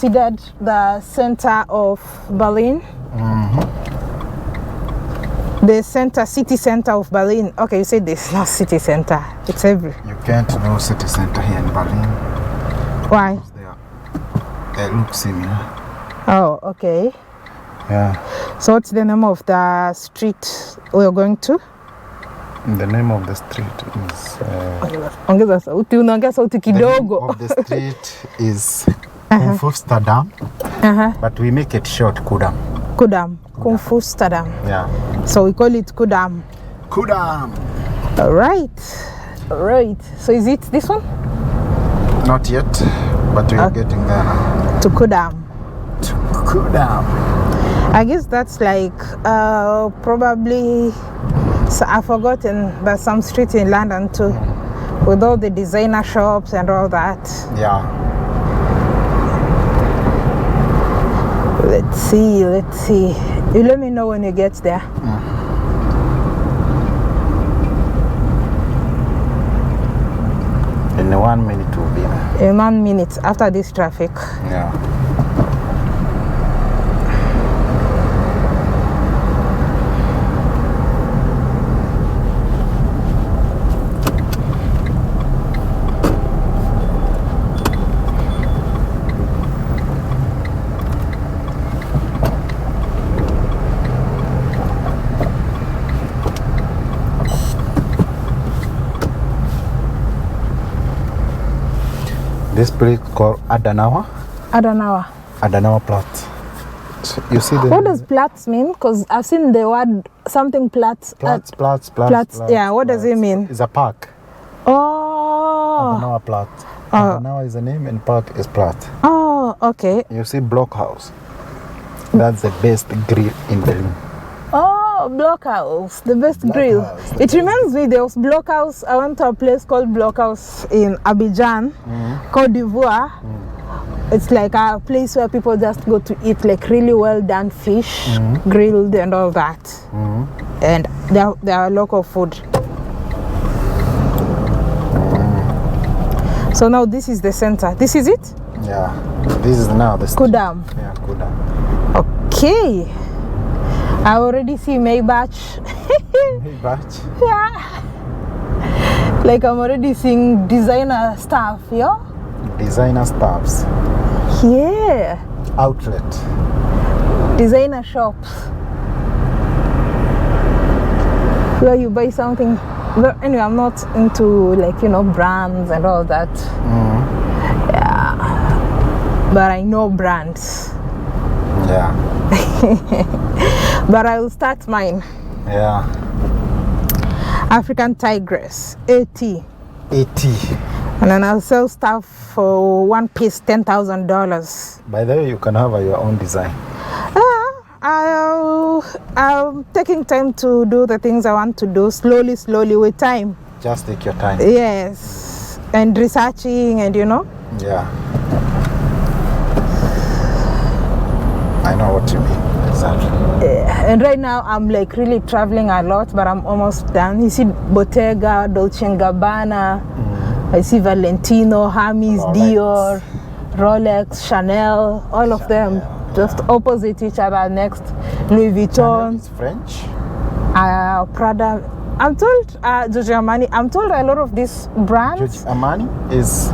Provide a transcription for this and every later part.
considered the center of Berlin. The city center of Berlin. Okay, you said this, not city center. It's every. You can't know city center here in Berlin. Why? They look similar. Oh, okay. Yeah. So what's the name of the street we're going to? The name of the street is... the name of the street is Kungfusterdam, but we make it short, Kudam. Kudam. Kungfusterdam. Yeah. So we call it Kudam. Kudam. All right. So is it this one? Not yet, but we are getting there now. To Kudam. I guess that's like probably, so I've forgotten, but some street in London too, with all the designer shops and all that. Yeah. Let's see. You let me know when you get there. In 1 minute we'll be there. In 1 minute after this traffic. Yeah. This place called Alexanderplatz. So you see the... What does Platz mean? Because I've seen the word something Platz. Platz. Yeah, what does it mean? It's a park. Oh. Alexanderplatz. Adenauer is the name and park is Platz. Oh, okay. You see Blockhouse. That's the best grill in Berlin. Oh, Blockhouse, the best grill. It reminds me, there was Blockhouse. I went to a place called Blockhouse in Abidjan, Côte d'Ivoire. It's like a place where people just go to eat like really well done fish, grilled and all that. And there are local food. So now this is the center. This is it? Yeah. This is now the street. Kudam. Yeah, Kudam. Okay. I already see Maybach. Maybach? Yeah. Like I'm already seeing designer stuff, yeah? Designer stuffs. Yeah. Outlet. Designer shops. Where you buy something. But anyway, I'm not into like, brands and all that. Yeah. But I know brands. Yeah. But I will start mine. Yeah. African Tigress, 80. And then I'll sell stuff for one piece, $10,000. By the way, you can have your own design. I'm taking time to do the things I want to do, slowly with time. Just take your time. Yes. And researching and Yeah. I know what you mean. Exactly. And right now I'm like really traveling a lot, but I'm almost done. You see Bottega, Dolce & Gabbana, I see Valentino, Hermes, Dior, Rolex, Chanel, all of them just opposite each other next. Louis Vuitton. It's French. Prada. I'm told Giorgio Armani. I'm told a lot of these brands. Giorgio Armani is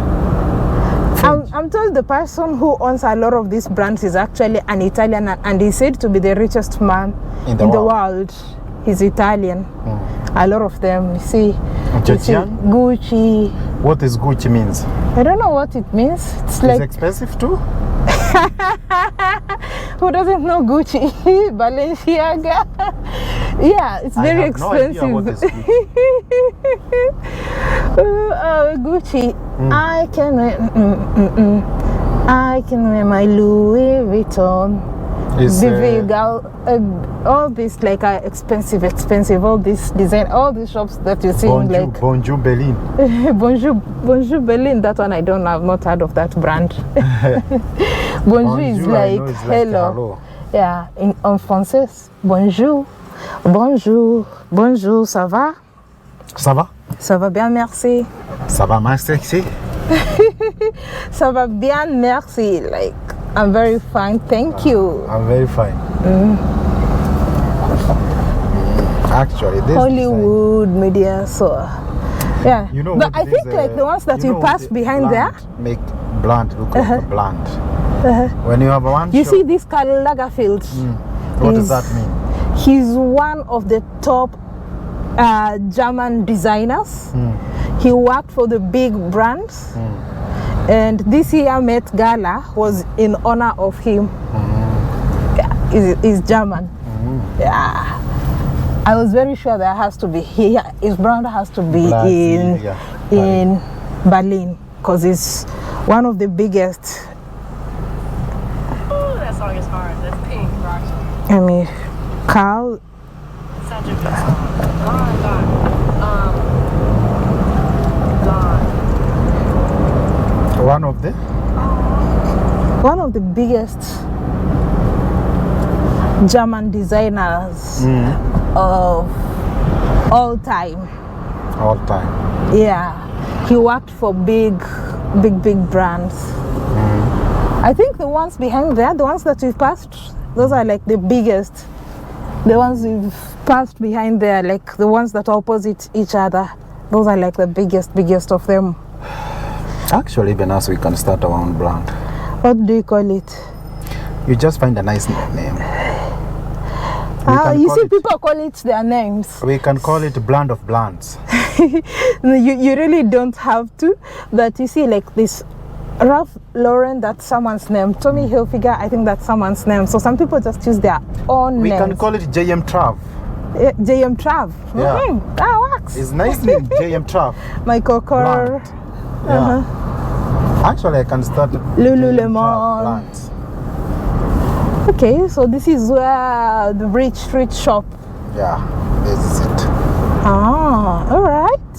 I'm told the person who owns a lot of these brands is actually an Italian, and he's said to be the richest man in the world. He's Italian. A lot of them, you see Gucci. What is Gucci means? I don't know what it means. It's like expensive too. Who doesn't know Gucci? Balenciaga. Yeah, it's very expensive. No idea what is Gucci. I can wear my Louis Vuitton. All this like expensive. All this design, all these shops that you see like Bonjour Berlin. Bonjour Berlin. That one I don't know. I've not heard of that brand. Bonjour is like hello. Yeah, en français. Bonjour, ça va? Ça va? Ça va bien, merci. Ça va, merci. Ça va bien, merci. Like I'm very fine, thank you. I'm very fine. Actually, this Hollywood media, so yeah. You know, but I think like the ones that you pass behind there make bland look like a bland. When you have one you shot, see this Karl Lagerfeld. what does that mean? He's one of the top German designers. He worked for the big brands, and this year Met Gala was in honor of him. Yeah, he's German. Yeah, I was very sure there has to be his brand has to be in Berlin, because it's one of the biggest. Ooh, that song is hard. That's pink. I mean, Carl. Such a good song. Gone. One of the biggest German designers of all time. All time. Yeah, he worked for big brands. I think the ones behind there, the ones that we've passed, those are like the biggest. The ones we've passed behind there, like the ones that are opposite each other, those are like the biggest of them. Actually, even us, we can start our own brand. What do you call it? You just find a nice name. You see, people call it their names. We can call it Blend of Blands. you really don't have to, but you see, like this Ralph Lauren, that's someone's name. Tommy Hilfiger, I think that's someone's name. So some people just use their own names. We can call it JM Trav. JM Trav. Yeah. That works. It's nice name, JM Trav. Michael Kors. Yeah. Actually, I can start Lululemon. Okay, so this is where the rich shop. Yeah, this is it. Ah, all right.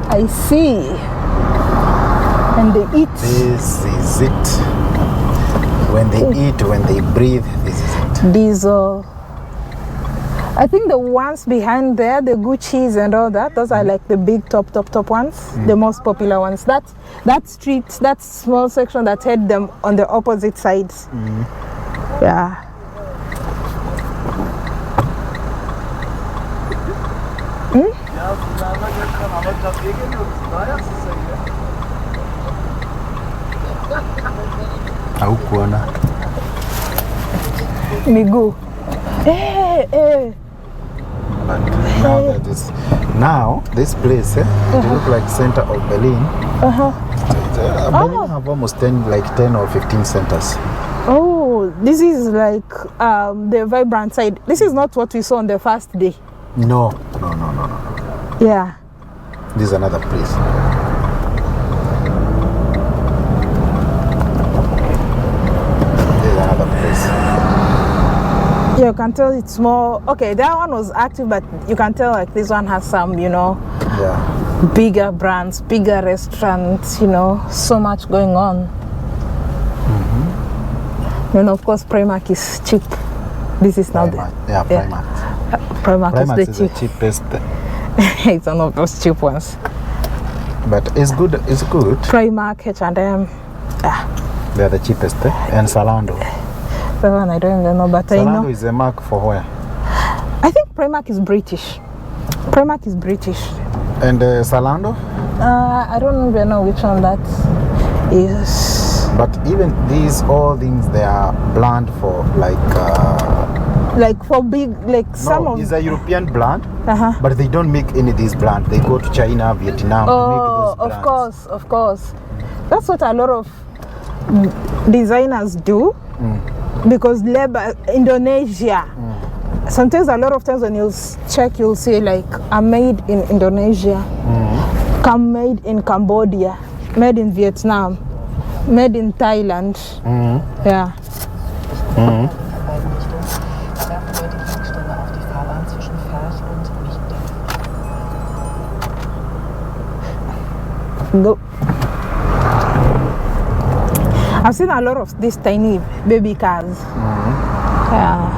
I see. And they eat. This is it. When they eat, when they breathe, this is it. Diesel. I think the ones behind there, the Gucci's and all that, those are like the big top ones, the most popular ones. That street, that small section that had them on the opposite sides. Yeah. Haukuona miguu. But now that is this place it look like center of Berlin. Berlin have almost 10 or 15 centers. Oh, this is like the vibrant side. This is not what we saw on the first day. No. Yeah. This is another place. Yeah, you can tell it's more okay. That one was active, but you can tell like this one has some, bigger brands, bigger restaurants, so much going on. And of course, Primark is cheap. This is now Primark. Primark is the cheapest. It's one of those cheap ones. But it's good. It's good. Primark, H&M. They are the cheapest. And Zalando. That one I don't even know, but Zalando I know. Is a mark for where? I think Primark is British. Primark is British. And Zalando? I don't even know which one that is. But even all things, they are bland for for big, some of. It's a European brand, but they don't make any of these brands. They go to China, Vietnam to make those brands. Of course. That's what a lot of designers do. Because Indonesia, sometimes a lot of times when you check, you'll see I'm made in Indonesia, made in Cambodia, made in Vietnam, made in Thailand. Yeah. Go. I've seen a lot of these tiny baby cars. Yeah.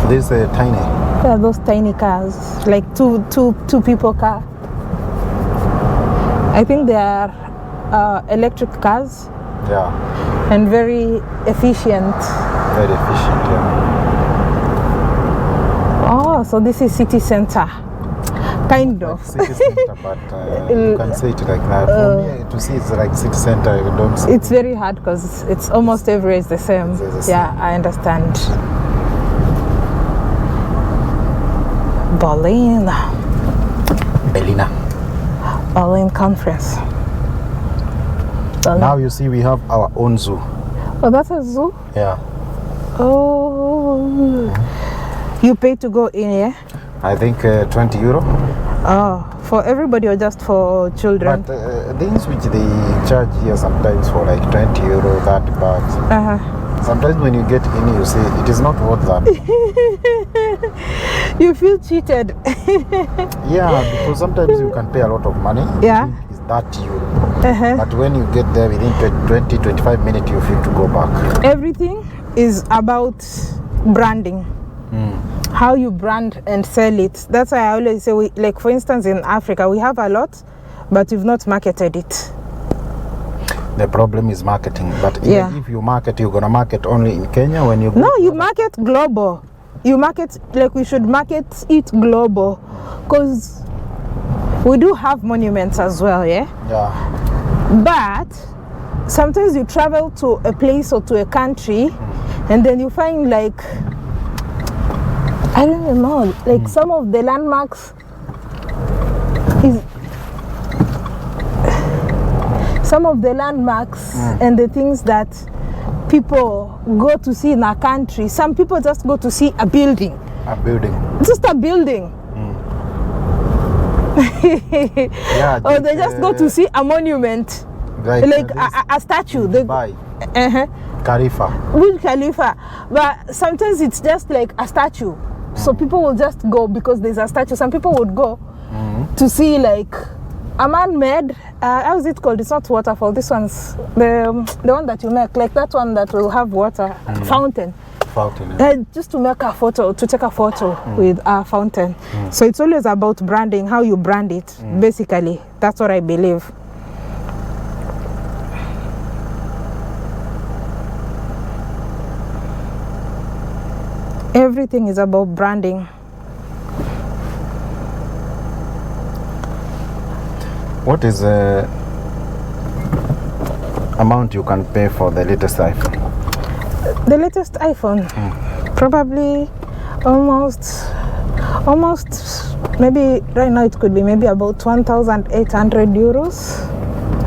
These are tiny. Yeah, those tiny cars, like two people car. I think they are electric cars. Yeah. and very efficient. Very efficient, yeah. Oh, so this is city center. Kind of. City center, but you can say it like that. For me, to see it's like city center, I don't see. It's very hard because it's almost everywhere is the same. It's the same. Yeah, I understand. Berlin conference. Berlin. Now you see we have our own zoo. Oh, that's a zoo? Yeah. Oh. You pay to go in, yeah? I think 20 euro. Oh, for everybody or just for children? But things which they charge here sometimes for like 20 euro, 30 bucks. Sometimes when you get in, you see it is not worth that. You feel cheated. Yeah, because sometimes you can pay a lot of money. Yeah. You think it's that euro. But when you get there within 20-25 minutes, you feel to go back. Everything is about branding. How you brand and sell it. That's why I always say, like for instance in Africa, we have a lot, but we've not marketed it. The problem is marketing. But even if you market, you're gonna market only in Kenya when you go. No, you market global. You market, like we should market it global, because we do have monuments as well, yeah? Yeah. But sometimes you travel to a place or to a country and then you find like, I don't even know, like some of the landmarks and the things that people go to see in a country, some people just go to see a building. A building. Just a building. Yeah. Or they just go to see a monument. Like a statue. Dubai. Khalifa. Burj Khalifa. But sometimes it's just like a statue. So people will just go because there's a statue. Some people would go to see like a man-made, how is it called? It's not waterfall. This one's the one that you make, like that one that will have water, fountain. Fountain. Just to make a photo, to take a photo with a fountain. So it's always about branding, how you brand it, basically. That's what I believe. Everything is about branding. What is the amount you can pay for the latest iPhone? The latest iPhone? Probably almost, maybe right now it could be maybe about 1,800 euros.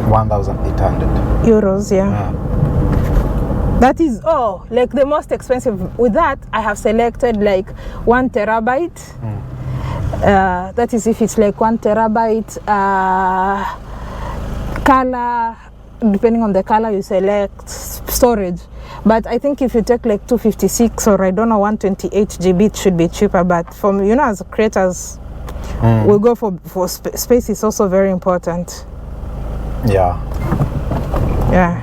1,800 euros, yeah. That is, like the most expensive. With that, I have selected like 1 terabyte. That is if it's like 1 terabyte color, depending on the color you select, storage. But I think if you take like 256 or I don't know 128 GB, it should be cheaper. But for, you know, as creators, we go for space is also very important. Yeah. Yeah.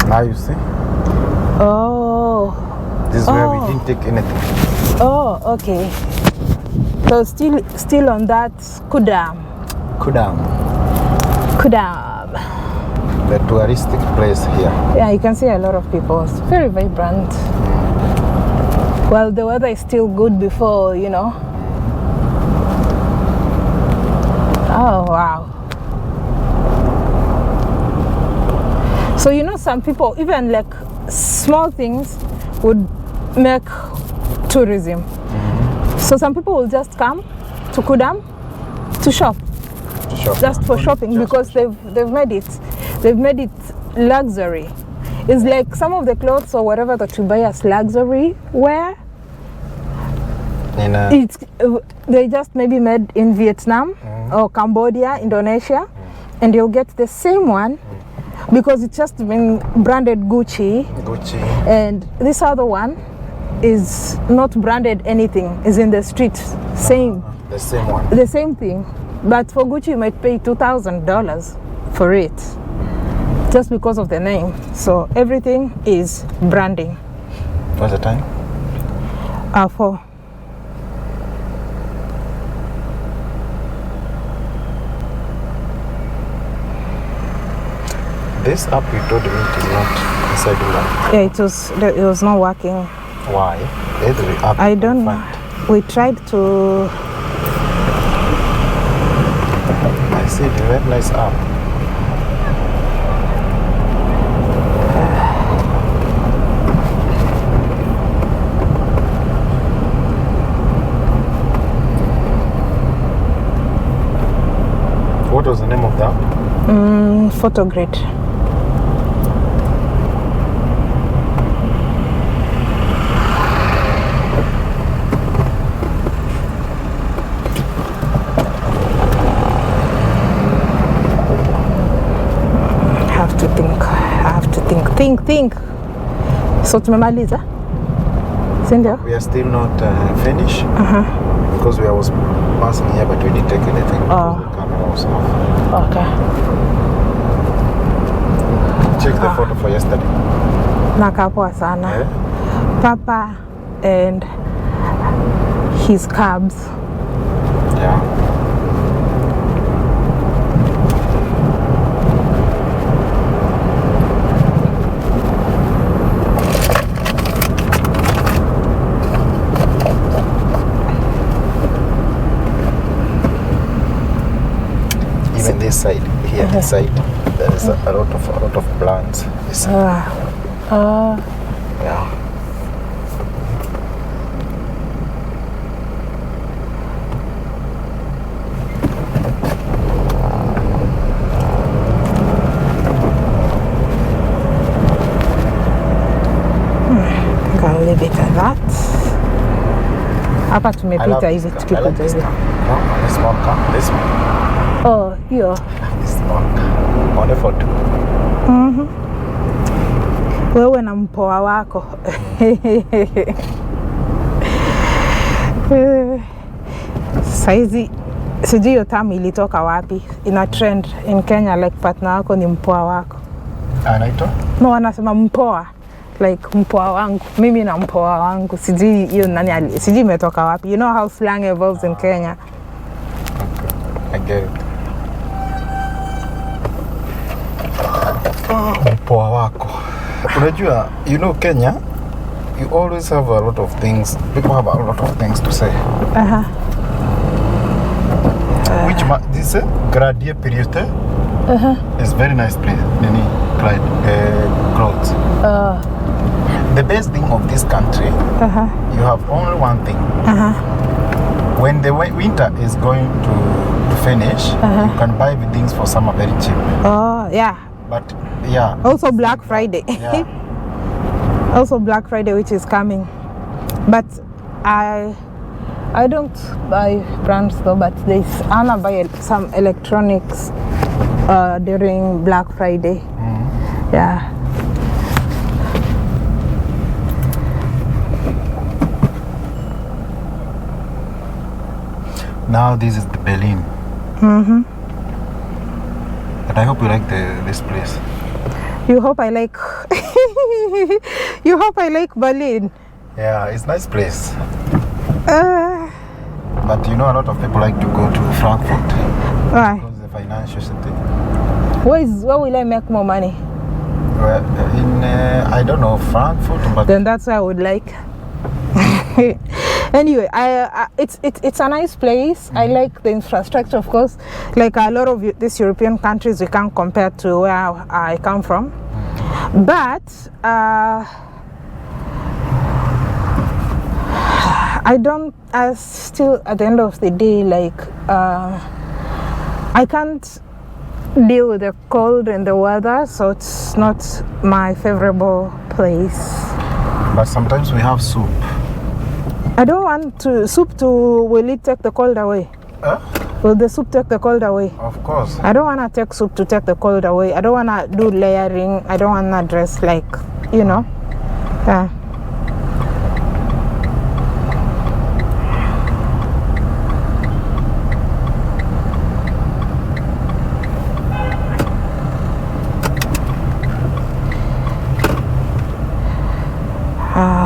Now you see? Oh. This is where we didn't take anything. Oh, okay. So still on that Kudam. The touristic place here. Yeah, you can see a lot of people. It's very vibrant. Well, the weather is still good before, you know. Oh, wow. So, you know, some people, even like small things would make tourism. So some people will just come to Kudam to shop. Just for shopping, because they've made it luxury. It's like some of the clothes or whatever that you buy as luxury wear, they just maybe made in Vietnam or Cambodia, Indonesia, and you'll get the same one because it's just been branded Gucci. And this other one is not branded anything, is in the street, same. The same one. The same thing. But for Gucci, you might pay $2,000 for it, just because of the name. So everything is branding. What's the time? 4. This app you told me it is not inside the app. Yeah, it was not working. Why? Every app I you don't know. find. We tried to. I see the very nice app. What was the name of that? Photogrid. Think. So tumemaliza, si ndio? We are still not finished because we was passing here, but we didn't take anything. Oh. The camera was off. Okay. Check the photo for yesterday. Nakapoa sana. Yeah? Papa and his cabs. Yeah. Even this side here, this side, there is a lot of plants. Yeah. Gonna leave it at that. Hapa tumepita hivi I like tukikuja this hivi. car. No, this one car. This one. Oh, hiyo. This one car. Only for 2. Wewe na mpoa wako. Saizi sijui hiyo tamu ilitoka wapi. Ina trend in Kenya like partner wako ni mpoa wako. Anaitwa? No, wanasema mpoa. Like mpoa wangu. Mimi na mpoa wangu. Sijui hiyo nani sijui imetoka wapi. You know how slang evolves in Kenya. I get it. Mpoa wako. Unajua, you know Kenya, you always have a lot of things. People have a lot of things to say. Which this Gradie Periode is very nice place. Nini, clothes. The best thing of this country, you have only one thing. When the winter is going to finish, you can buy the things for summer very cheap. Oh, yeah. But yeah. Also Black Friday. Yeah. Also Black Friday, which is coming. But I don't buy brands though, but Anna buy some electronics during Black Friday. Yeah. Now this is the Berlin. But I hope you like this place. You hope I like you hope I like Berlin. Yeah, it's a nice place. But you know a lot of people like to go to Frankfurt. Why? Because it's a financial city. Where will I make more money? Well, in I don't know, Frankfurt, but Then that's what I would like. Anyway, it's a nice place. I like the infrastructure, of course. Like a lot of these European countries, we can't compare to where I come from. But I still at the end of the day, like I can't deal with the cold and the weather, so it's not my favorable place. But sometimes we have soup. I don't want soup to, will it take the cold away? Will the soup take the cold away? Of course. I don't want to take soup to take the cold away. I don't want to do layering. I don't want to dress like, you know. Yeah.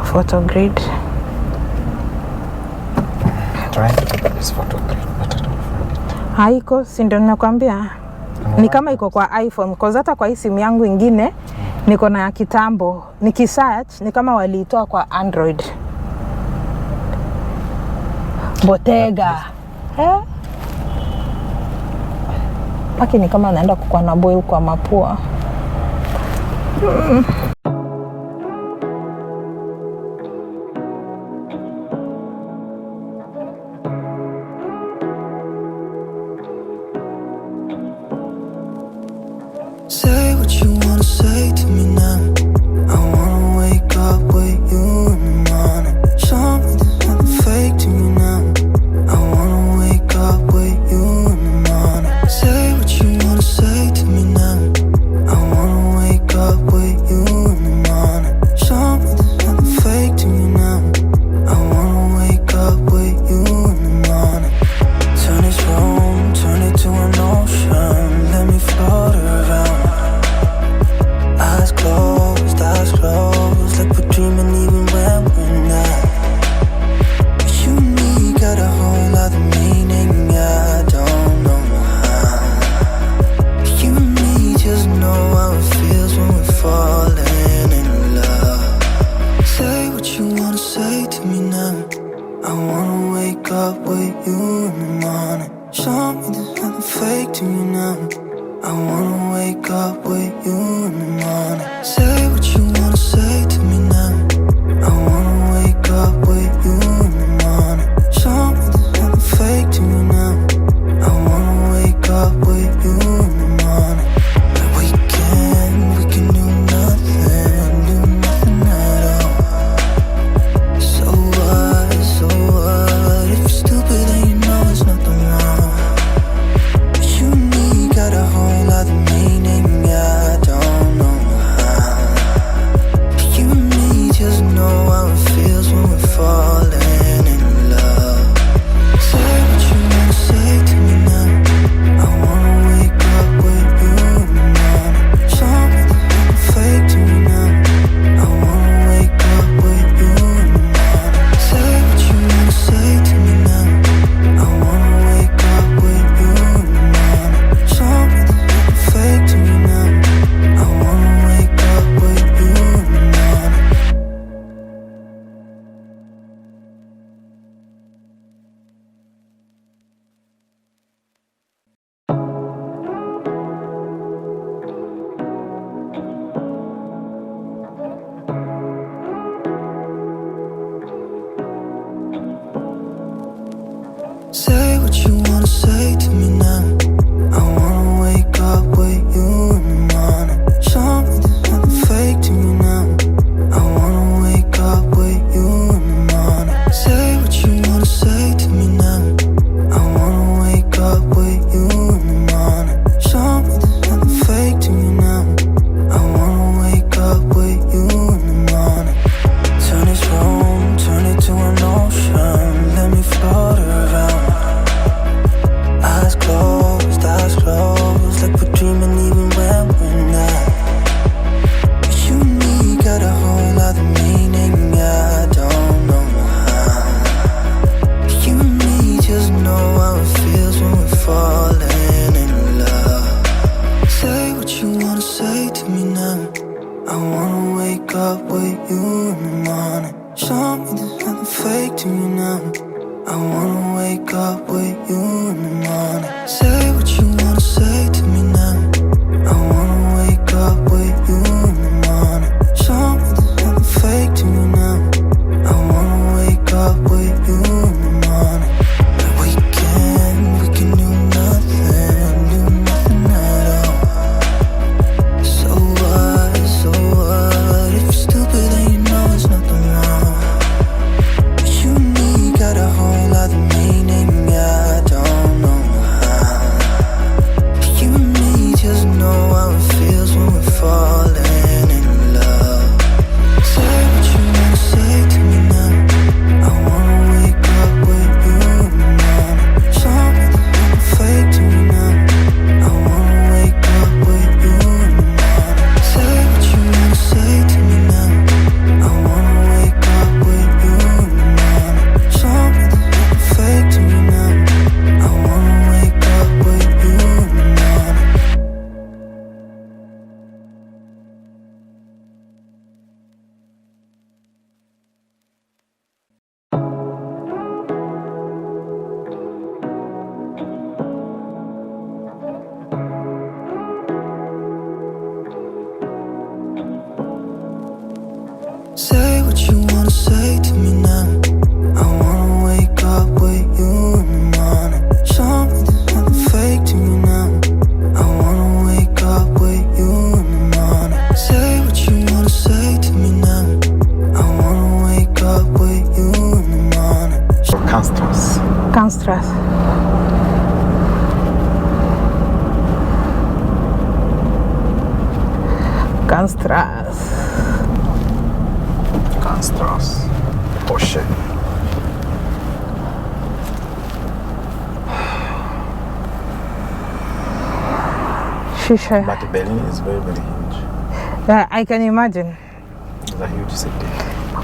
Photo grid. trying to get this photograph, but I don't find it. Haiko, si ndio ninakwambia. Ni kama iko kwa iPhone, cause hata kwa hii simu yangu ingine niko na kitambo. Nikisearch ni kama waliitoa kwa Android. Bottega. Paki ni kama naenda kukua na boy kwa mapua. Say what you wanna say to me now. I wanna wake up with you in the morning. Show me there's nothing fake to me now. I wanna wake up with you in the morning. Say what you wanna say to me now. I wanna wake up with you in the morning. Show me there's nothing fake to me now. I wanna wake up with you in the morning. Turn this room, turn it to an ocean. Let me float around. Eyes closed, like we're dreaming even when we're not. You and me got a whole other meaning, I don't know how. You and me just know how it feels when we're falling in love. Say what you wanna say to me now. I wanna wake up with you in the morning. Show me there's nothing fake to me now. I wanna wake up with you in the morning. Say what you wanna say to me now. I wanna wake up with you in the morning. Show me there's nothing fake to me now. I wanna wake up with you in the morning. We can do nothing at all. So what, if you're stupid then you know there's nothing wrong. You and me got a whole other meaning, I don't know how. You and me just know how it feels when we're falling in love. Say what you wanna say to me now. I wanna wake up with you in the morning. Show me there's nothing fake to me now. I wanna wake up with you in the morning. Say what you wanna say to me now. I wanna wake up with you in the morning. Show me there's nothing fake to me now. I wanna wake up with you in the morning. Say what you wanna say to me now. I wanna wake up with you in the morning. Show me there's nothing fake to me now. I wanna wake up with you in the morning. Say what you wanna say to me now. I wanna wake up with you in the morning. Show me there's nothing fake to me now. I wanna wake up with you in the morning. Turn this room, turn it to an ocean. Let me float around. Eyes closed, like we're dreaming even when we're not. You and me got a whole other meaning, I don't know how. You and me just know how it feels when we're falling in love. Say what you wanna say to me now. I wanna wake up with you in the morning. Show me there's nothing fake to me now. I wanna wake up with you in the morning. Say what you wanna say to me now. I wanna wake up with you in the morning. Show me there's nothing fake to me now. I wanna wake up with you in the morning. We can do nothing at all. So what, if you're stupid then you know there's nothing wrong. You and me got a whole other meaning, I don't know how. You Canstras. Canstras. Canstras. Canstras. Oh shit. Shisha. But Berlin is very, very huge. Yeah, I can imagine. It's a huge city.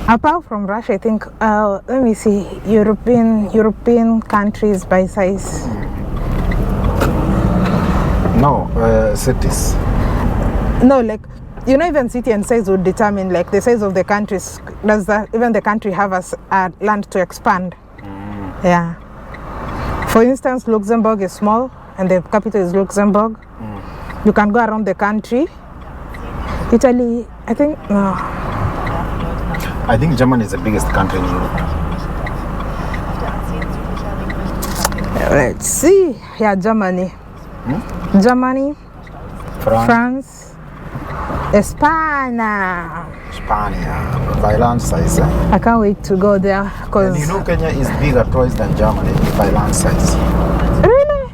Apart from Russia, I think, let me see, European countries by size. No, cities. No, like, you know, even city and size would determine, like, the size of the countries. Does even the country have a land to expand? Yeah. For instance, Luxembourg is small, and the capital is Luxembourg. You can go around the country. Italy, I think, no. I think Germany is the biggest country in Europe. Let's see. Yeah, Germany. Germany, France, España. By land size. I can't wait to go there And because. you know Kenya is bigger twice than Germany by land size. Really?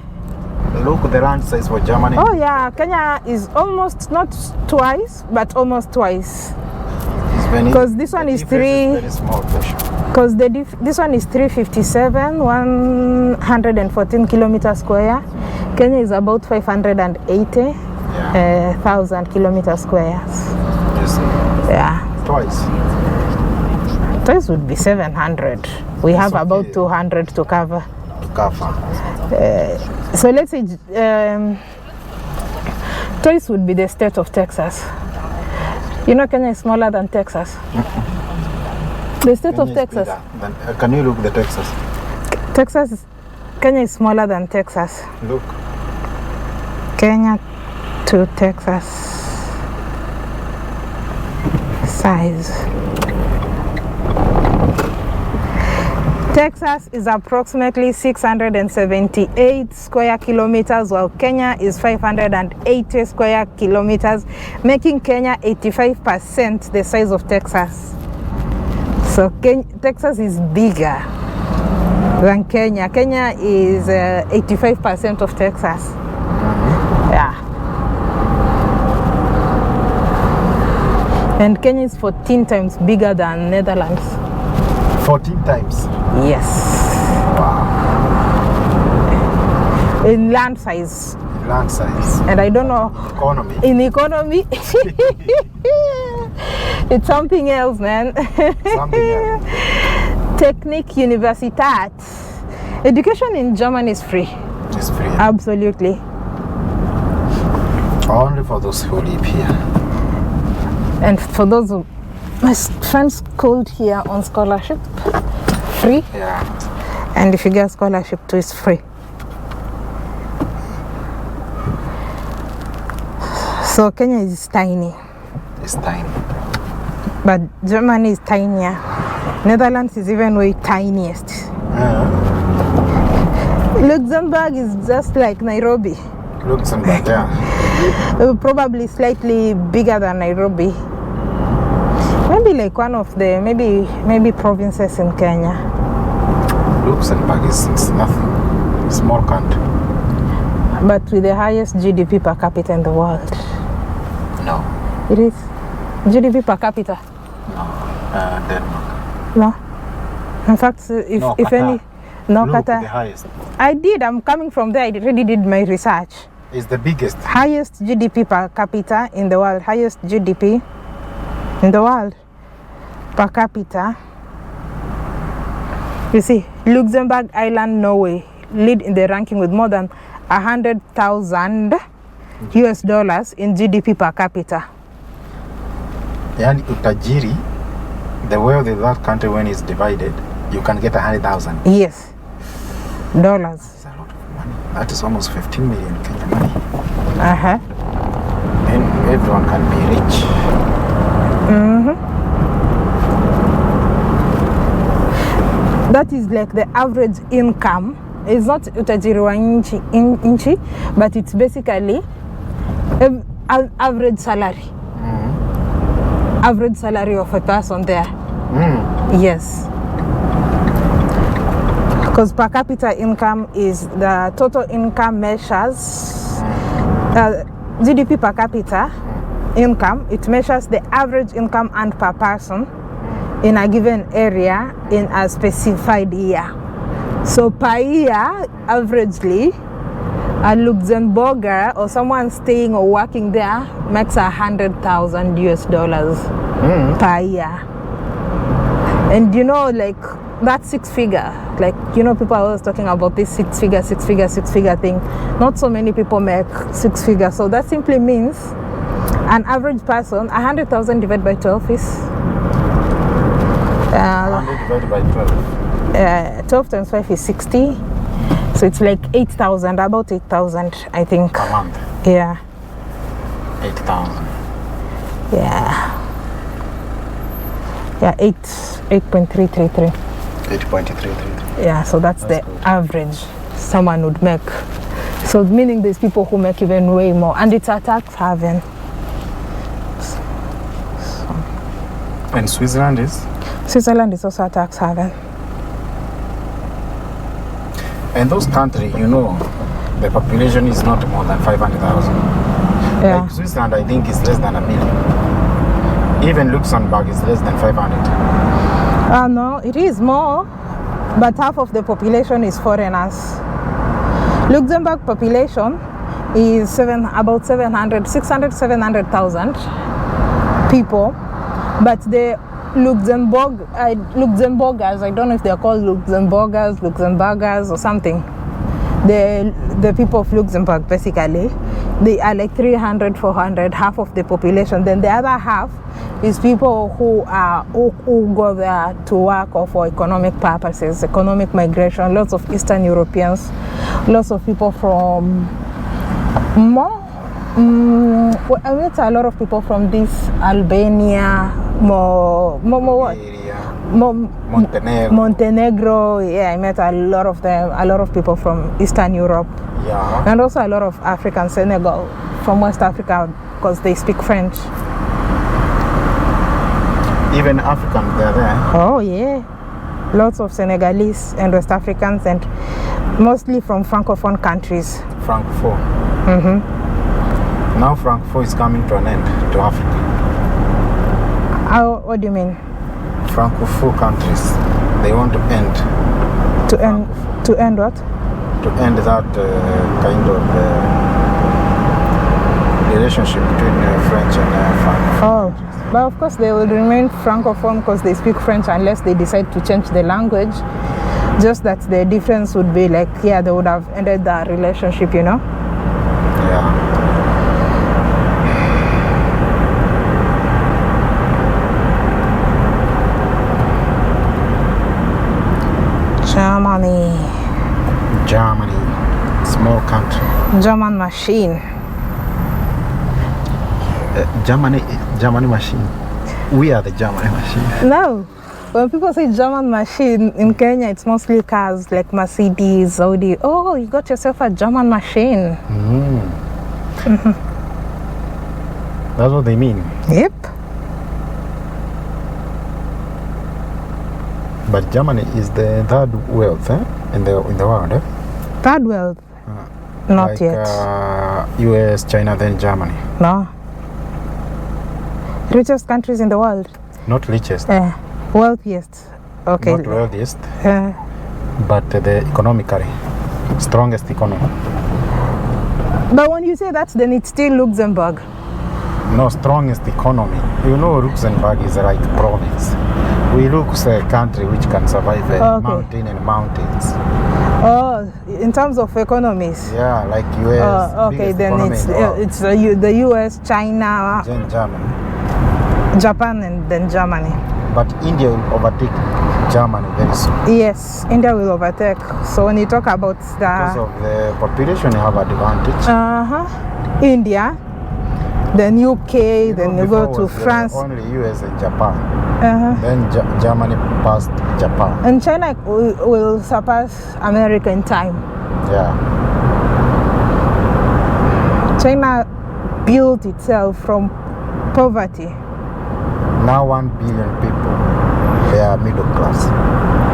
Look at the land size for Germany. Oh yeah, Kenya is almost not twice, but almost twice. Because this one is very small portion. Because this one is 357, 114 kilometers square. Kenya is about 580,000 kilometers squares. Yes. Yeah. Twice. Twice would be 700. We have about 200 to cover. So let's say twice would be the state of Texas. You know Kenya is smaller than Texas. The state Kenya of Texas. Can you look the Texas? Kenya is smaller than Texas. Look. Kenya to Texas size. Texas is approximately 678 square kilometers, while Kenya is 580 square kilometers, making Kenya 85% the size of Texas. So Texas is bigger than Kenya. Kenya is 85% of Texas. Yeah. And Kenya is 14 times bigger than Netherlands. 14 times? Yes. Wow. In land size. In land size. And I don't know. Economy. In economy. It's something else, man. Something else. Technik Universität. Education in Germany is free. It's free. Absolutely. Only for those who live here. And for those who, my friends schooled here on scholarship, free. Yeah. And if you get a scholarship too, it's free. So Kenya is tiny. It's tiny. But Germany is tinier. Netherlands is even way tiniest. Luxembourg is just like Nairobi. Luxembourg, yeah. Probably slightly bigger than Nairobi. Maybe like one of the maybe provinces in Kenya. Luxembourg is nothing. Small country. But with the highest GDP per capita in the world. No. It is. GDP per capita. No. Denmark. No. In fact, if Qatar. any, no, Look, Qatar. the highest. I'm coming from there. I already did my research. It's the biggest. Highest GDP per capita in the world. Highest GDP in the world per capita. You see, Luxembourg, Ireland, Norway lead in the ranking with more than 100,000 US dollars in GDP per capita. Yani utajiri, the wealth of that country when it's divided, you can get 100,000. Yes, dollars. That's a lot of money. That is almost 15 million Kenya money. And everyone can be rich. That is like the average income. It's not utajiri wa nchi, but it's basically average salary. Average salary of a person there. Yes. Because per capita income is the total income measures GDP per capita income. It measures the average income earned per person in a given area in a specified year. So per year, averagely, a Luxembourger or someone staying or working there makes $100,000 US per year. And you know, like that six figure, like, you know, people are always talking about this six figure thing. Not so many people make six figures. So that simply means an average person, 100,000 divided by 12 is 100 divided by 12. 12 times 5 is 60. So it's like 8,000, about 8,000, I think. Per month. Yeah. 8,000. Yeah. Yeah, 8.333. 8.333. Yeah, so that's the good. average someone would make. So meaning there's people who make even way more, and it's a tax haven. And Switzerland is? Switzerland is also a tax haven. And those countries, you know, the population is not more than 500,000. Yeah. Like Switzerland, I think, is less than 1 million. Even Luxembourg is less than 500. No, it is more, but half of the population is foreigners. Luxembourg population is about 700,000 people, but the Luxembourgers, I don't know if they're called Luxembourgers or something. The people of Luxembourg, basically, they are like 300, 400, half of the population. Then the other half is people who go there to work or for economic purposes, economic migration. Lots of Eastern Europeans, lots of people from I met a lot of people from this Albania, Montenegro. Yeah, I met a lot of them, a lot of people from Eastern Europe. Yeah. And also a lot of African, Senegal, from West Africa, because they speak French. Even Africans, they're there. Oh yeah, lots of Senegalese and West Africans, and mostly from Francophone countries. Francophone. Mm-hmm. Now Francophone is coming to an end to Africa. What do you mean? Francophone countries, they want to end. To end what? To end that kind of relationship between French and Francophone. Oh, but of course they will remain Francophone because they speak French unless they decide to change the language. Just that the difference would be like, yeah, they would have ended that relationship, you know? Yeah. Germany, small country. German machine. Germany machine. We are the Germany machine. No, when people say German machine in Kenya, it's mostly cars like Mercedes, Audi. Oh, you got yourself a German machine. That's what they mean. Yep. But Germany is the third wealth in the world. Third world? Not like, yet. US, China, then Germany. No. Richest countries in the world? Not richest. Wealthiest. Okay. Not wealthiest. But the economically strongest economy. But when you say that, then it's still Luxembourg. No, strongest economy. You know, Luxembourg is like province. We look at a country which can survive mountain and mountains. Oh, in terms of economies? Yeah, like US. Okay, then it's the US, China, then Germany, Japan, and then Germany. But India will overtake Germany very soon. Yes, India will overtake. So when you talk about because of the population, you have advantage. India, then UK, then you go to France. Only US and Japan. Then Germany passed Japan. And China will surpass America in time. Yeah. China built itself from poverty. Now 1 billion people, they are middle class.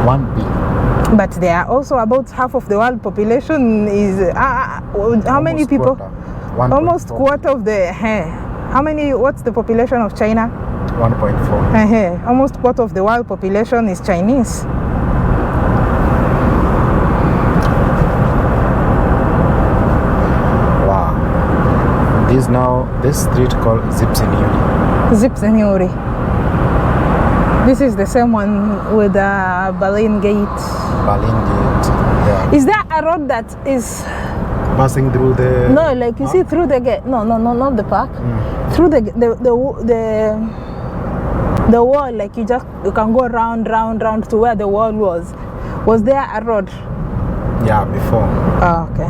1 billion. But there are also about half of the world population is how many people? Almost quarter of the. How many? What's the population of China? 1.4. Almost quarter of the world population is Chinese. Wow. This street called Zipseniori. This is the same one with the Berlin Gate. Yeah. Is there a road that is passing through the? No, like you see through the gate. No, not the park. Through the wall, like you can go round to where the wall was. Was there a road? Yeah, before. Oh, okay.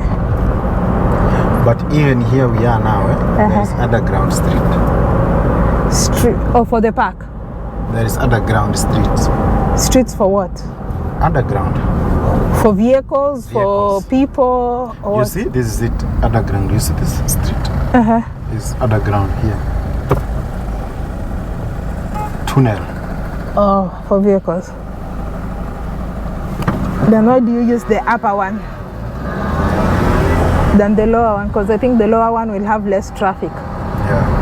But even here we are now, there is underground street. Oh, for the park? There is underground streets. Streets for what? Underground. For vehicles, for people? Or you see, this is it, underground. You see this street? It's underground here. Tunnel. Oh, for vehicles. Then why do you use the upper one than the lower one? Because I think the lower one will have less traffic. Yeah.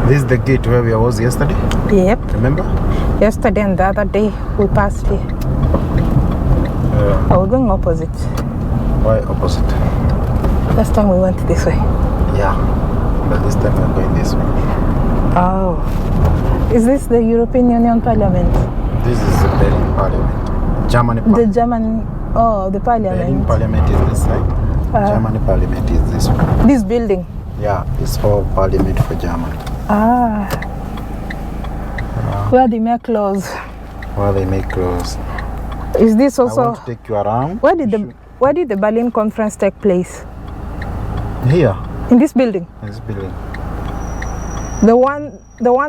This is the gate where we was yesterday? Yep. Remember? Yesterday and the other day we passed here. We're going opposite. Why opposite? Last time we went this way. Yeah. But this time we're going this way. Oh. Is this the European Union Parliament? This is the Berlin Parliament. Germany Parliament. The German, the Parliament. Berlin Parliament is this side. Germany Parliament is this one. This building? Yeah, it's for Parliament for Germany. Where they make laws. Where they make laws. Is this also? I want to take you around. Where did the Berlin conference take place? Here. In this building. This building. The one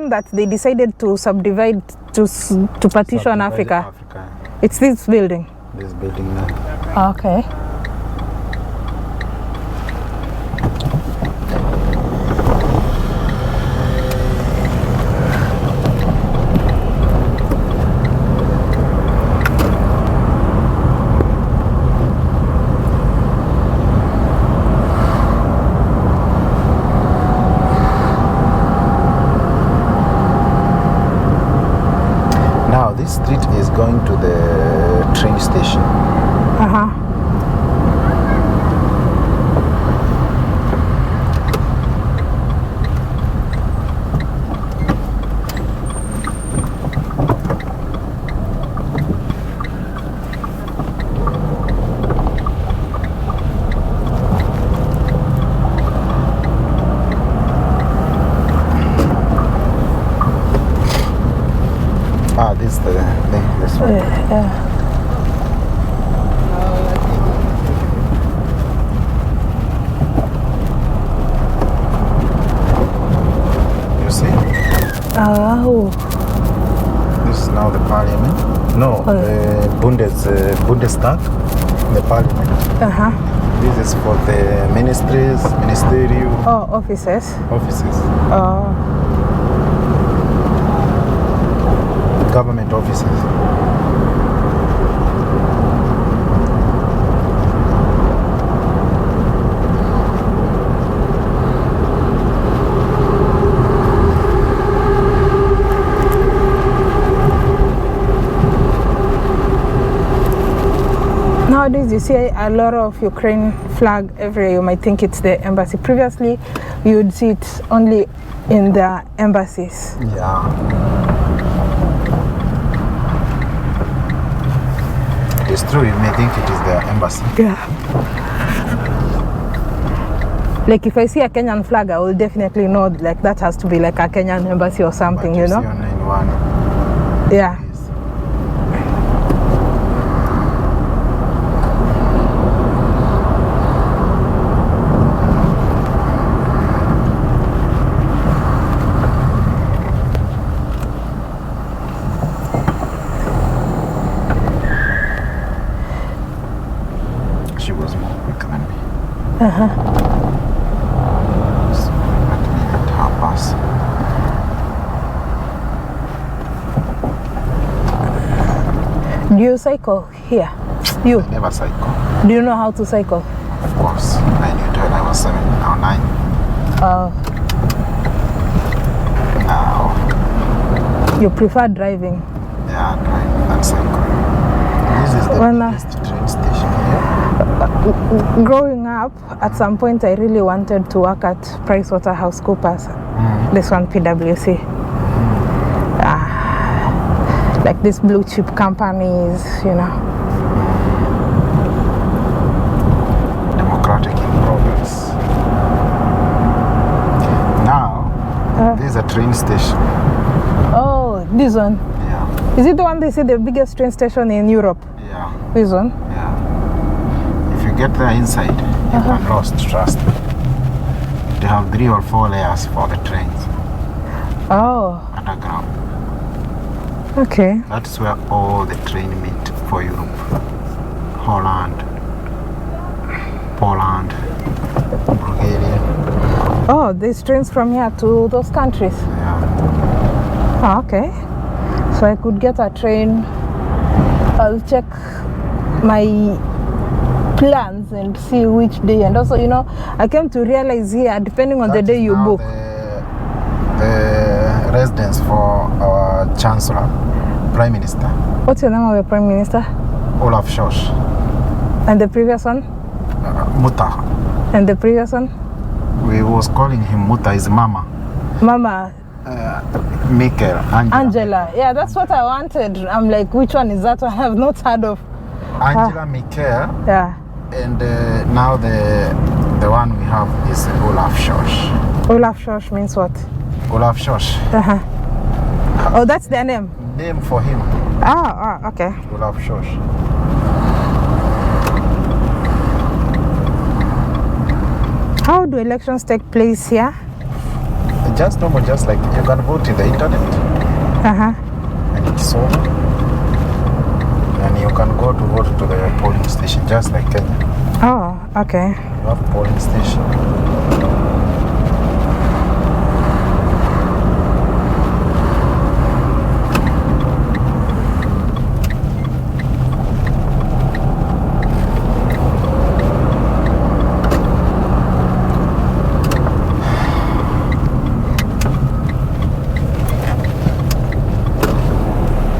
that they decided to subdivide to partition Africa. It's this building. This building now. Okay. This street is going to the train station. This is the thing, this one. You see? Oh. This is now the Parliament. No, the Bundestag, the Parliament. This is for the ministerial. Oh, offices. Oh. Government offices. Nowadays you see a lot of Ukraine flag everywhere. You might think it's the embassy. Previously you would see it only in the embassies. Yeah. It's true, you may think it is the embassy. Yeah. Like if I see a Kenyan flag, I will definitely know like that has to be like a Kenyan embassy or something, but you know? See on 91. Yeah. was more quick than me. So let me let her pass. Do you cycle here? You? I never cycle. Do you know how to cycle? Of course, I knew it when I was 7 or 9. Now, You prefer driving? yeah, driving than cycle. This is the biggest train station here. Growing up, at some point I really wanted to work at PricewaterhouseCoopers. This one, PwC. Like these blue chip companies, you know. Democratic in progress. Now, there's a train station. Oh, this one. Yeah, Is it the one they say the biggest train station in Europe? yeah, This one? yeah. If you get there inside, you can lost, trust me. They have 3 or 4 layers for the trains Oh, underground. okay. That's where all the train meet for Europe. Holland, Poland, Bulgaria. Oh, there's trains from here to those countries. Yeah. Oh, okay. So I could get a train. I'll check my plans and see which day. And also, you know, I came to realize here, depending on the day you book. The residence for our Chancellor, Prime Minister, What's your name of your Prime Minister? Olaf Scholz. And the previous one? Muta. And the previous one? We was calling him Muta, his mama. Mama Michael, Angela. Yeah, that's what I wanted. I'm like, which one is that one? I have not heard of. Angela Michael, Yeah. and now the one we have is Olaf Scholz. Olaf Scholz means what? Olaf Scholz. Oh, that's their name? Name for him, Okay. Olaf Scholz. How do elections take place here? Just normal, just like you can vote in the internet, and it's over. And you can go to vote to the polling station, just like Kenya. Oh, okay. You have polling station.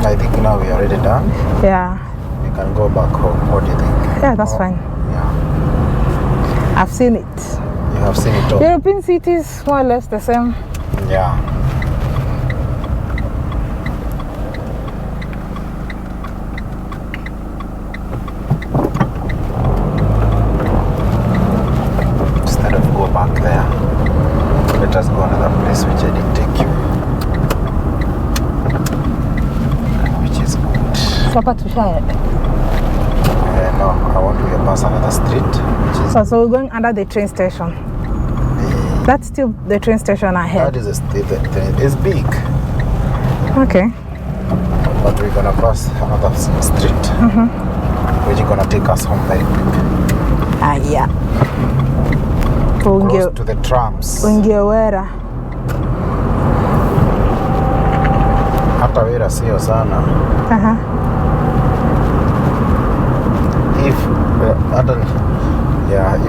I think now we are already done. Yeah. We can go back home. What do you think? Yeah, that's fine. Yeah. I've seen it. You have seen it all. European cities, more or less the same. Yeah. Instead of go back there, let us go another place which I didn't take you. Which is good. Sapa tusha. No, I want to pass another street, which is So we're going under the train station. That's still the train station ahead. that is a street. It's big, Okay. but we're gonna pass another street, which is gonna take us home very quick. Yeah. Close to the trams. Ungewera. Hata Wera sio sana. If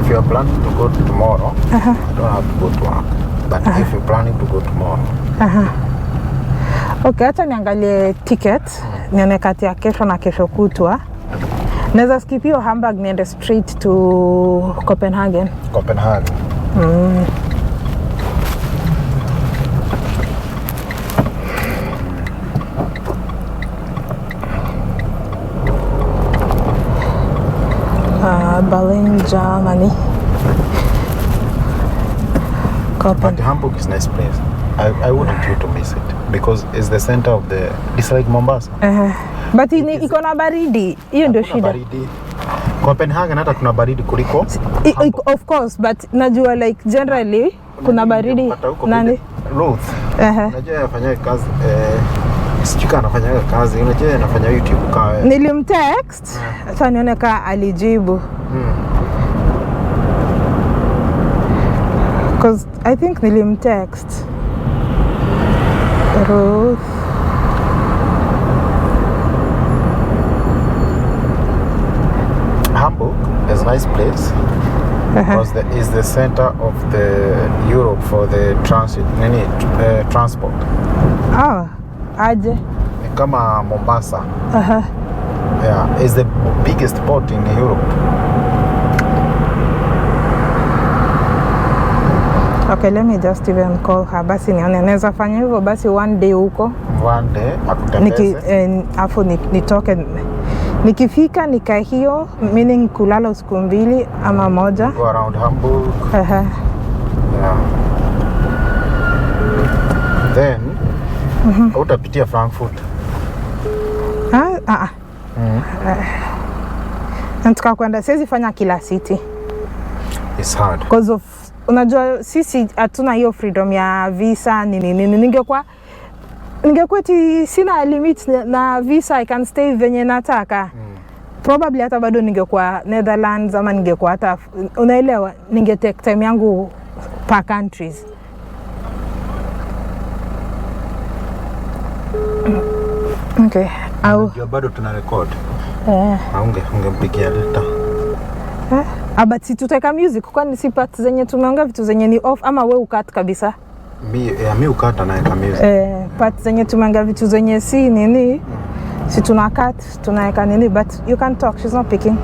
if you are planning to go tomorrow, you don't have to go to work. But if you're planning to go tomorrow, Okay, acha niangalie ticket. Nione kati ya kesho na kesho kutwa. Naweza skip hiyo Hamburg niende straight to Copenhagen. Copenhagen. Berlin, Germany. But Hamburg is a nice place. I wouldn't you to miss it because it's the center of the. It's like Mombasa. But iko na baridi. Hiyo ndio Kuna shida. baridi. Copenhagen hata kuna baridi kuliko. Of course, but najua like generally kuna baridi. Nani? Ruth. Unajua anafanya kazi sijui anafanya kazi. Unajua anafanya YouTube kwa. Nilimtext. Sasa nione kama alijibu. Because I think nilimtext Ruth. Hamburg is a nice place because it's the center of the Europe for the transport. Oh, aje. Ni kama Mombasa. Yeah, it's the biggest port in Europe. Okay, let me just even call her. Basi nione naweza fanya hivyo basi one day huko. One day akutembeze. Afu nitoke nikifika nika hiyo meaning kulala usiku 2 ama 1. Go around Hamburg. Yeah. Then utapitia Frankfurt. Nataka kwenda, siwezi fanya kila city. It's hard. Because of unajua sisi hatuna hiyo freedom ya visa nini. Ningekuwa eti sina limit na visa, I can stay venye nataka. Probably hata bado ningekuwa Netherlands ama ningekuwa hata unaelewa, ningetake time yangu per countries. Okay. Au bado tuna record. Ungempigia leta. But si tutaweka music kwani si part zenye tumeongea vitu zenye ni off ama we ukat kabisa? Mi ukata naweka music. Part zenye tumeongea vitu zenye si nini? Si tunakat tunaweka nini, but you can talk, she's not picking.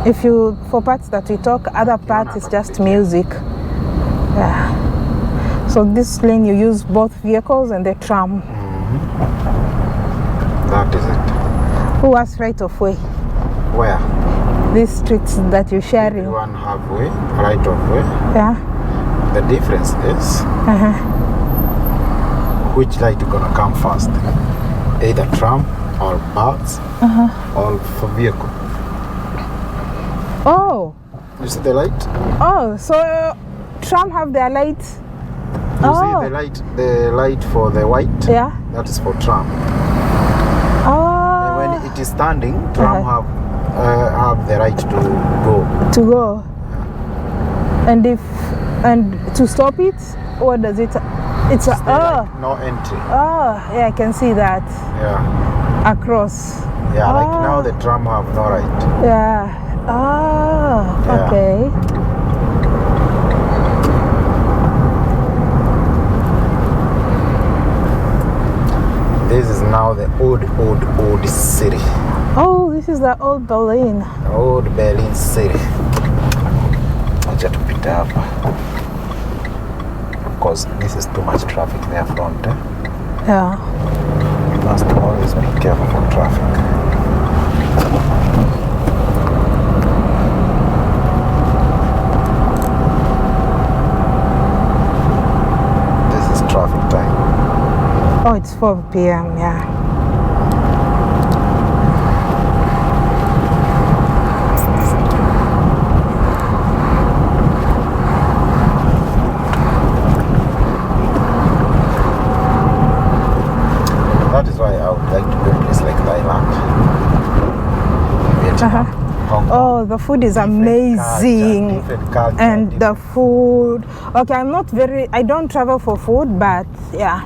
If you for parts that we talk, other parts is just music. Yeah. So this lane you use both vehicles and the tram. That is it. Who has right of way? Where? These streets that you're sharing. Everyone have way, right of way. Yeah. The difference is which light you're gonna come first. Either tram or bus or for vehicle. Oh. You see the light? Oh, so tram have their light. You see the light for the white? Yeah. That is for tram. Oh. And when it is standing, tram have the right to go. To go. And to stop it, what does it? It's a no entry. Oh, yeah, I can see that. Yeah. Across. Yeah, like now the tram have no right. Yeah. Oh, Yeah. okay. This is now the old city. Oh, this is the old Berlin. Old Berlin city. Acha tupita hapa. Because this is too much traffic there front. Yeah. You must always be careful for traffic. This is traffic time. Oh, it's 4 p.m. Yeah. That is why I would like to go to a place like Thailand. Vietnam, Hong Kong. Oh, the food is amazing. Different culture, And the food. Okay, I don't travel for food, but yeah.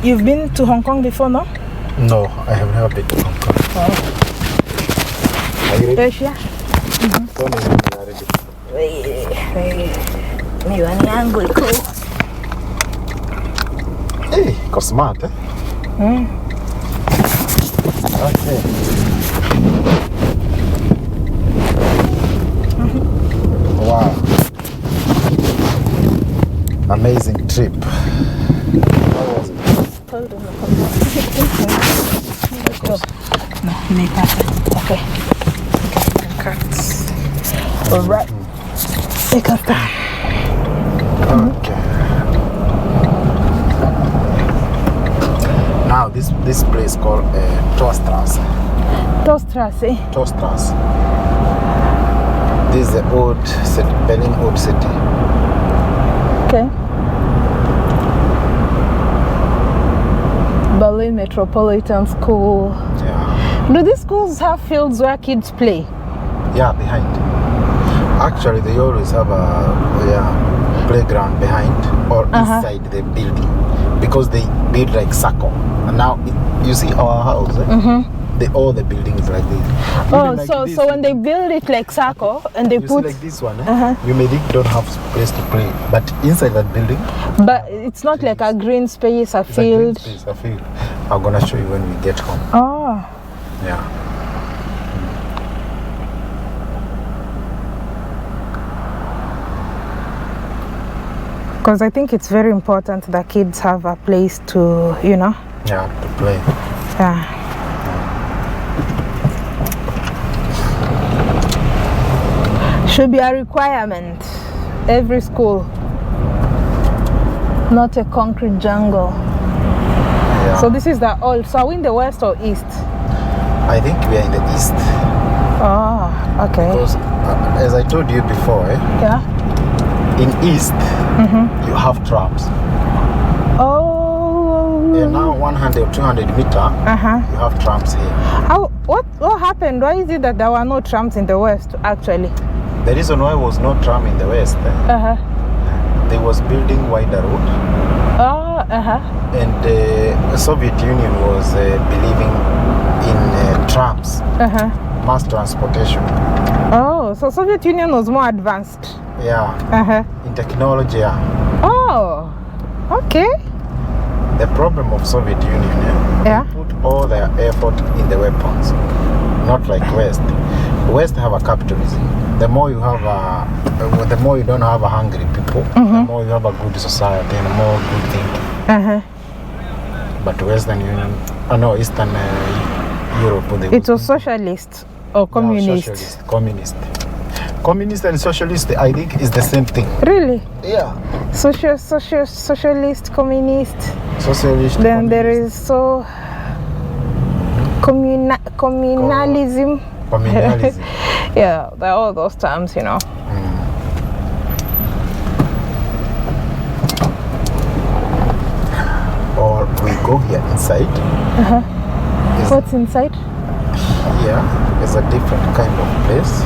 You've been to Hong Kong before, no? No, I have never been to Hong Kong. Oh. Are you ready? Asia? Tony, you are ready. Miwani yangu iko. Hey, iko smart, eh? Okay. Wow. Amazing trip. How was it? No, nimeipata. Okay. All right. Take our time. Okay. Now this place called Torstrasse. Torstrasse. Torstrasse. This is the old city, Berlin old city. Okay. Berlin Metropolitan School. Yeah. Do these schools have fields where kids play? Yeah, behind. Actually, they always have a playground behind or inside the building because they build like circle. And now you see our house. All the buildings like this. Oh, like so this, so when they build it like circle and they you put see like this one, you may think don't have place to play, but inside that building, but it's not like a green space, a it's a green field. space, a field. I'm gonna show you when we get home. Oh. Yeah. Because I think it's very important that kids have a place to, you know. Yeah, to play. Yeah. Should be a requirement. Every school. Not a concrete jungle. Yeah. So this is the old. So are we in the west or east? I think we are in the east. Oh, okay. Because as I told you before, Yeah. in east you have trams. Oh. And now 100 or 200 meter, you have trams here. How? What happened? Why is it that there were no trams in the west? Actually. The reason why was no tram in the west, they was building wider road, Oh. and the Soviet Union was believing in trams, mass transportation. Oh, so Soviet Union was more advanced. Yeah, in technology. Yeah. Oh. Okay. The problem of Soviet Union, Yeah. they put all their effort in the weapons, not like West. West have a capitalism. The more you have the more you don't have a hungry people, the more you have a good society and more good thinking. But Western Union, Eastern Europe, It was socialist or communist. Socialist, communist. Communist and socialist, I think, is the same thing. Really? Yeah. Socialist, communist. Socialist. Then there communist. is so communalism. Communalism. Yeah, there are all those terms, you know. Or we go here inside. What's inside? Here is a different kind of place.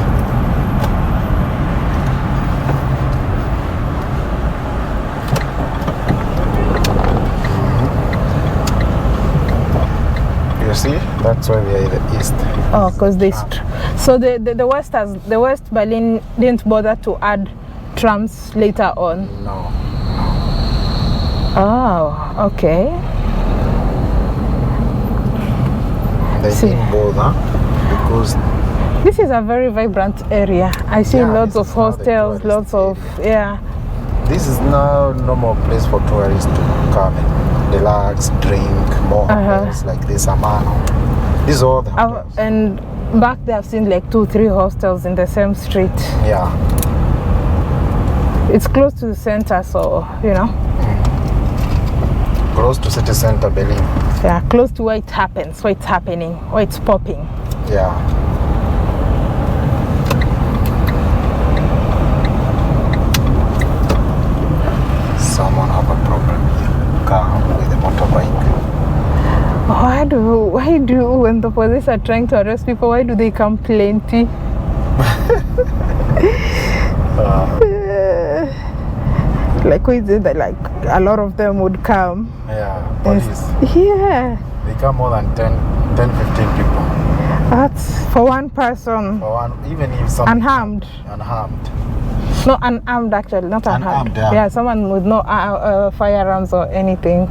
You see, that's why we are in the east. Oh, because so the West Berlin didn't bother to add trams later on. No. Oh, okay. They didn't bother because This is a very vibrant area. I see lots this of is now the hostels, tourist lots of this is now normal place for tourists to come and relax, drink, more hotels like this, Amano. These are all the hotels. And back there I've seen like 2-3 hostels in the same street. Yeah. It's close to the center, so you know. Close to city center, Berlin. Yeah, close to where it happens, where it's happening, where it's popping. Yeah. Someone have a problem here. Car with a motorbike. Why do when the police are trying to arrest people, why do they come plenty? Like why is it that like a lot of them would come? Yeah, police. Yeah. They come more than 10-15 people. That's for one person. For one, even if someone Unharmed. Unharmed. No, unarmed actually, not unharmed. Unarmed, yeah. Yeah, someone with no firearms or anything.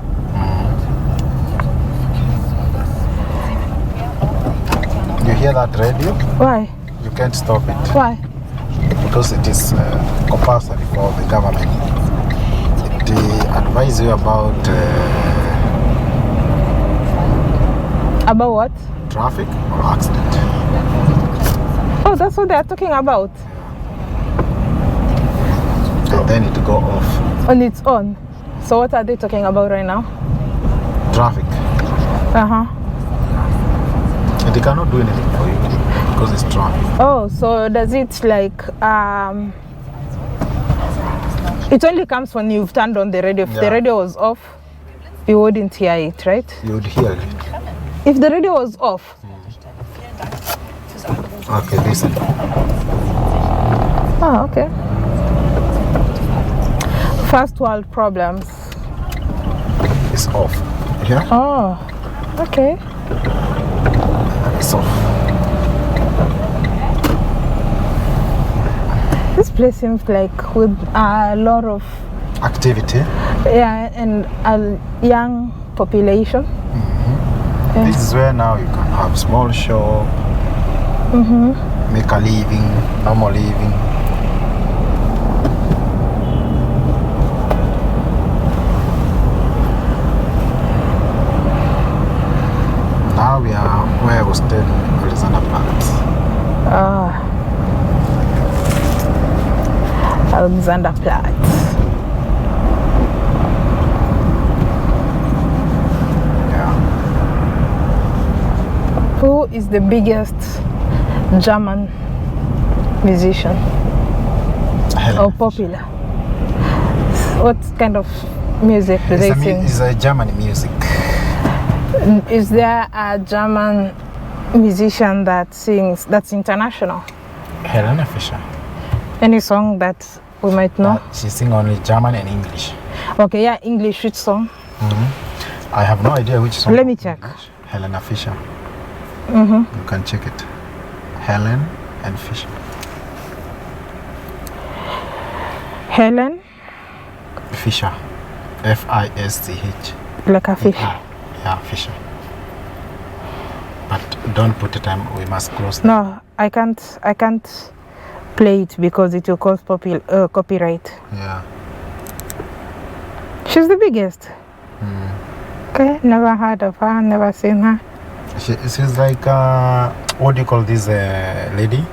You hear that radio? Why? You can't stop it. Why? Because it is compulsory for the government. It advises you about About what? traffic or accident. Oh, that's what they're talking about. and then it go off. On its own. So what are they talking about right now? Traffic. Uh-huh. And they cannot do anything for you because it's traffic. Oh, so does it like it only comes when you've turned on the radio. If the radio was off, you wouldn't hear it, right? You would hear it. If the radio was off. Okay, listen. Oh, okay. First world problems. It's off. Yeah? Oh, okay. It's off. This place seems like with a lot of Activity. yeah, and a young population. This is where now you can have small shop, make a living, normal living. Now we are where I was staying, Alexanderplatz. Alexanderplatz. Yeah. Who is the biggest German musician or popular? What kind of music do they sing? It's a German music. Is there a German musician that sings that's international? Helena Fischer. Any song that we might know? She sings only German and English. Okay, yeah, English. Which song? I have no idea which song. Let me check. Helena Fischer. You can check it. Helen and Fischer. Helen? Fischer. F-I-S-C-H. Like a fish. Yeah, Fischer. But don't put the time. We must close. No, I can't play it because it will cause copyright. Yeah. She's the biggest. Okay, never heard of her, never seen her. She's like what do you call this lady?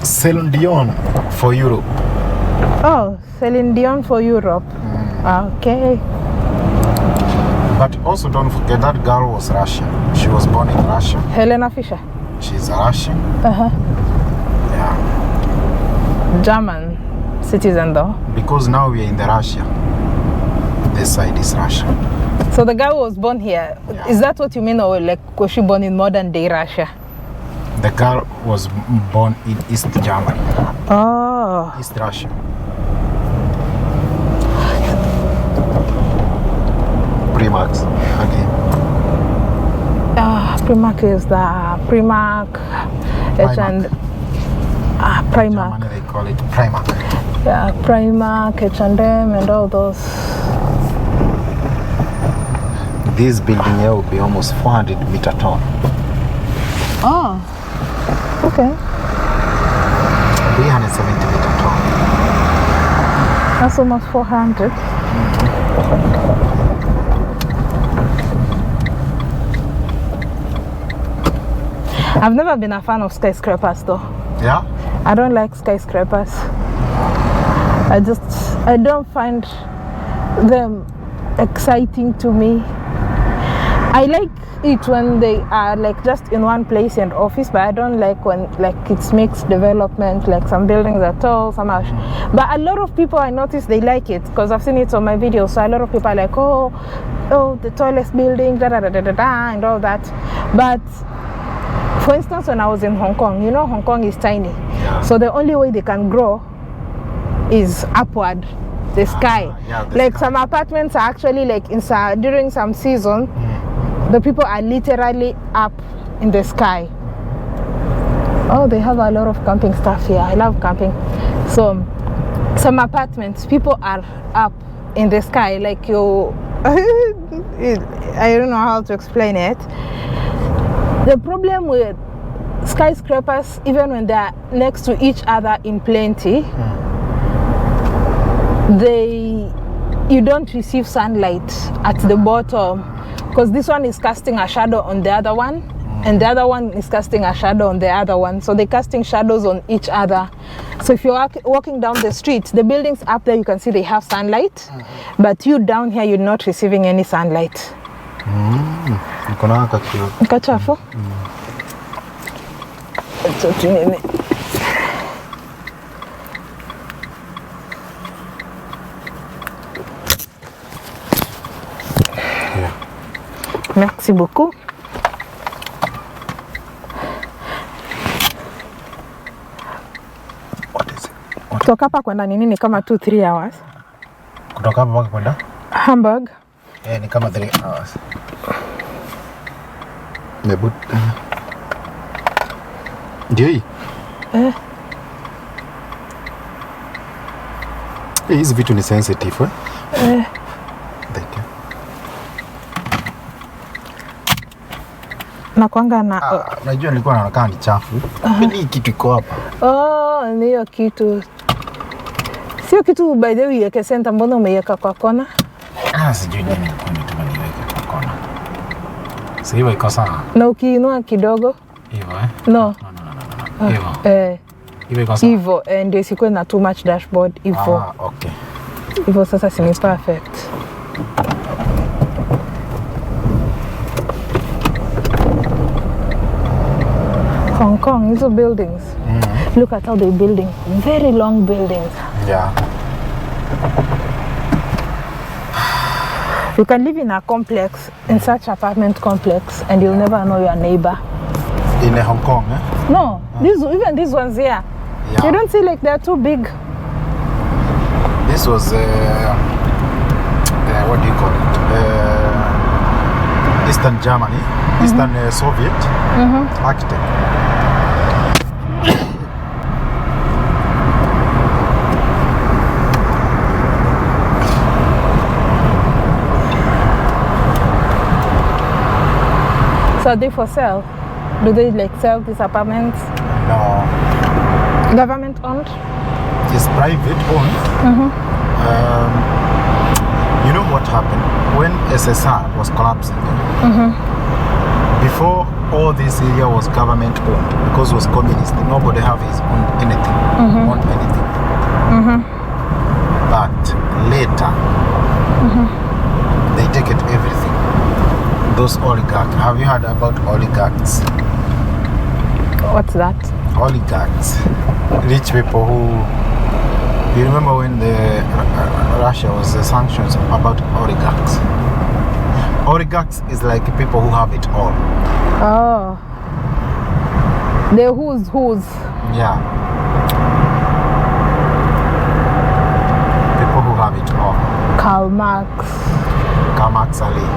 Celine Dion for Europe. Oh, Celine Dion for Europe. Okay. But also don't forget that girl was Russian. She was born in Russia. Helena Fischer. She's a Russian. Yeah. German citizen though. Because now we are in the Russia. This side is Russia. So the girl was born here. Yeah. Is that what you mean, or like was she born in modern day Russia? The girl was born in East Germany. Oh. East Russia. Primax again. Primark is the Primark. Primark. Primark. Germany they call it Primark. Yeah, Primark, H&M and all those. This building here will be almost 400 meter tall. Oh, okay. 370 meter tall. That's almost 400. I've never been a fan of skyscrapers though. Yeah? I don't like skyscrapers. I don't find them exciting to me. I like it when they are like just in one place and office, but I don't like when like it's mixed development, like some buildings are tall, some are but a lot of people I notice they like it because I've seen it on my videos. So a lot of people are like, oh the tallest building, da da da da da da, and all that. But for instance, when I was in Hong Kong, you know, Hong Kong is tiny. Yeah. So the only way they can grow is upward, the sky. Like sky. Some apartments are actually like during some season, the people are literally up in the sky. Oh, they have a lot of camping stuff here. I love camping. So some apartments, people are up in the sky, like you. I don't know how to explain it. The problem with skyscrapers, even when they're next to each other in plenty, you don't receive sunlight at the bottom because this one is casting a shadow on the other one. and the other one is casting a shadow on the other one. So they're casting shadows on each other. So if you're walking down the street, the buildings up there, you can see they have sunlight, but you down here, you're not receiving any sunlight. Kachafu? Merci beaucoup. Kutoka hapa kwenda nini kama 2-3 hours. Kutoka hapa mpaka kwenda Hamburg. Ni kama 3 hours. Ndio hii. Hizi vitu ni sensitive Na kwanga na unajua nilikuwa naona kama ni chafu. Hii kitu iko hapa. Ni hiyo kitu. Sio kitu by the way yake center, mbona umeiweka kwa kona? Sijui nini nilikuwa niweke kwa kona. Sasa hiyo iko sawa. Na ukiinua kidogo? Hivyo No. Hivyo. Hivyo iko sawa. Hivyo ndio isikuwe na too much dashboard hivyo. Okay. Hivyo sasa si perfect. Hong Kong, these are buildings. Look at how they're building. Very long buildings. Yeah. You can live in a complex, in such apartment complex, and you'll never know your neighbor. In Hong Kong, No, even these ones here. Yeah. You don't see like they're too big. This was, what do you call it? Eastern Germany, Eastern Soviet architect. So are they for sale? Do they like sell these apartments? No. Government owned? It's private owned. You know what happened? When SSR was collapsing, before all this area was government owned, because it was communist, nobody have his own anything, owned anything. But later, they take it everything. Those oligarchs. Have you heard about oligarchs? What's that? Oligarchs. Rich people who... You remember when the Russia was the sanctions about oligarchs? Oligarchs is like people who have it all. Oh. The who's. Yeah. People who have it all. Karl Marx. Ali.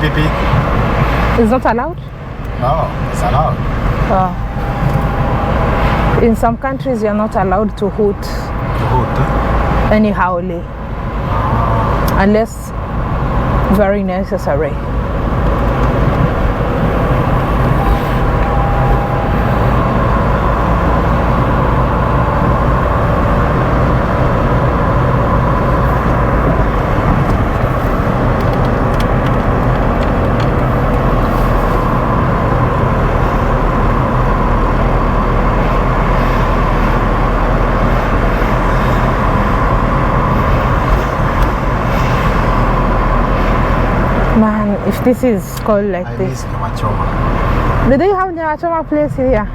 Beep. It's not allowed? No, it's allowed. Oh. In some countries, you're not allowed to hoot. Anyhowly. Unless very necessary. Man, if this is called like I this. miss Nyamachoma. Do they have Nyamachoma place here?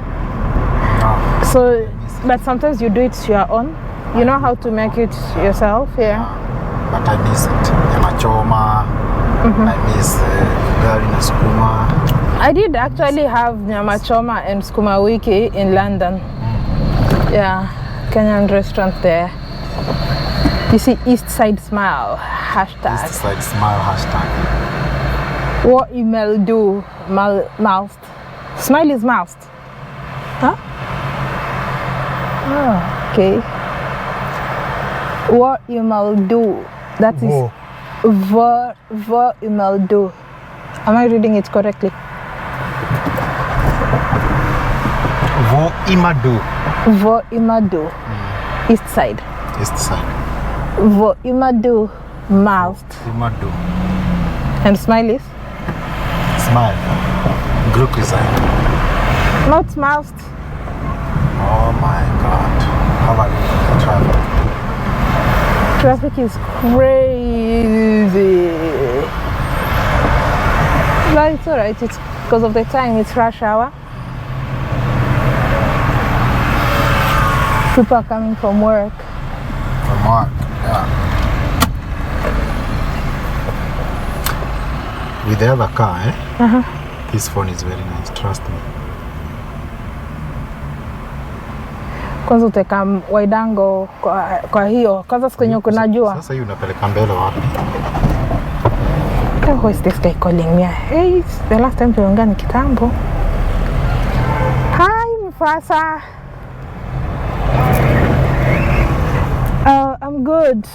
No. So, but sometimes you do it your own. You know how to make it yourself, yeah. But I miss it. Nyamachoma. I miss Gari na Sukuma. I did actually have Nyamachoma and Sukuma Wiki in London. Yeah, Kenyan restaurant there. You see, East Side Smile, hashtag. East Side Smile, hashtag. What email do, moused? Smile is moused. Huh? Oh, okay. What email do? That is Imeldo. Am I reading it correctly? Imado. East side. East side. Imado. Mouthed. Imado. And smile is? Smile. Group design. Not mouthed. Oh my God. How are you in traffic? Traffic is crazy. But it's alright. It's because of the time. It's rush hour. People are coming from work. From work, yeah. With the other car, this phone is very nice, trust me. Kwanza uteka waidango kwa hiyo. Kwanza siku yenye kuna jua. Sasa hii unapeleka mbele wapi? Who is this guy calling me? Hey, it's the last time tuliongea ni kitambo. Hi, Mufasa. I'm good.